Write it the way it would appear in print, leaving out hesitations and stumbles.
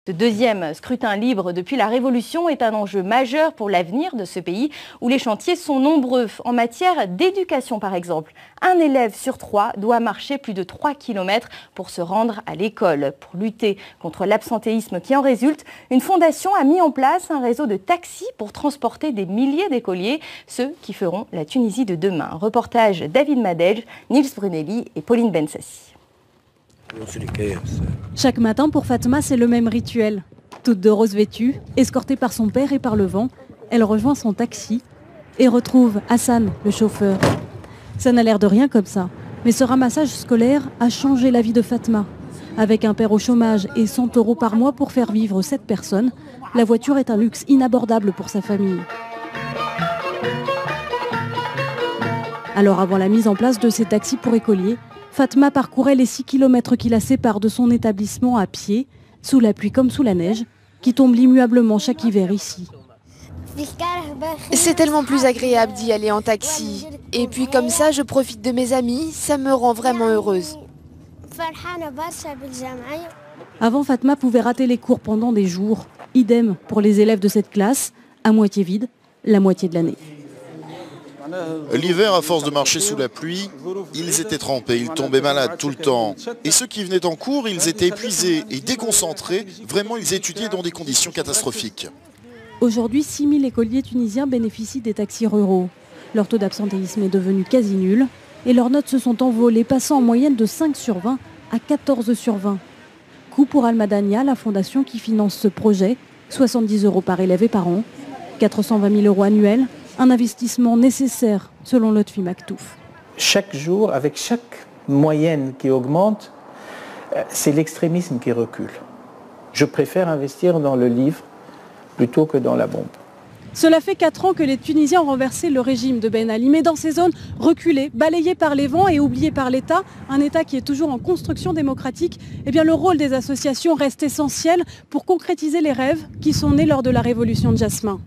Ce deuxième scrutin libre depuis la Révolution est un enjeu majeur pour l'avenir de ce pays où les chantiers sont nombreux. En matière d'éducation par exemple, un élève sur 3 doit marcher plus de 3 km pour se rendre à l'école. Pour lutter contre l'absentéisme qui en résulte, une fondation a mis en place un réseau de taxis pour transporter des milliers d'écoliers, ceux qui feront la Tunisie de demain. Reportage David Madej, Nils Brunelli et Pauline Bensassi. Chaque matin pour Fatma, c'est le même rituel. Toute de rose vêtue, escortée par son père et par le vent, elle rejoint son taxi et retrouve Hassan, le chauffeur. Ça n'a l'air de rien comme ça, mais ce ramassage scolaire a changé la vie de Fatma. Avec un père au chômage et 100 € par mois pour faire vivre 7 personnes, la voiture est un luxe inabordable pour sa famille. Alors avant la mise en place de ces taxis pour écoliers, Fatma parcourait les 6 km qui la séparent de son établissement à pied, sous la pluie comme sous la neige, qui tombe immuablement chaque hiver ici. C'est tellement plus agréable d'y aller en taxi. Et puis comme ça, je profite de mes amis, ça me rend vraiment heureuse. Avant, Fatma pouvait rater les cours pendant des jours. Idem pour les élèves de cette classe, à moitié vide, la moitié de l'année. L'hiver, à force de marcher sous la pluie, ils étaient trempés, ils tombaient malades tout le temps. Et ceux qui venaient en cours, ils étaient épuisés et déconcentrés. Vraiment, ils étudiaient dans des conditions catastrophiques. Aujourd'hui, 6 000 écoliers tunisiens bénéficient des taxis ruraux. Leur taux d'absentéisme est devenu quasi nul et leurs notes se sont envolées, passant en moyenne de 5 sur 20 à 14 sur 20. Coût pour Al-Madania, la fondation qui finance ce projet, 70 € par élève et par an, 420 000 € annuels. Un investissement nécessaire, selon Lotfi Maktouf. Chaque jour, avec chaque moyenne qui augmente, c'est l'extrémisme qui recule. Je préfère investir dans le livre plutôt que dans la bombe. Cela fait 4 ans que les Tunisiens ont renversé le régime de Ben Ali. Mais dans ces zones reculées, balayées par les vents et oubliées par l'État, un État qui est toujours en construction démocratique, eh bien le rôle des associations reste essentiel pour concrétiser les rêves qui sont nés lors de la révolution de Jasmin.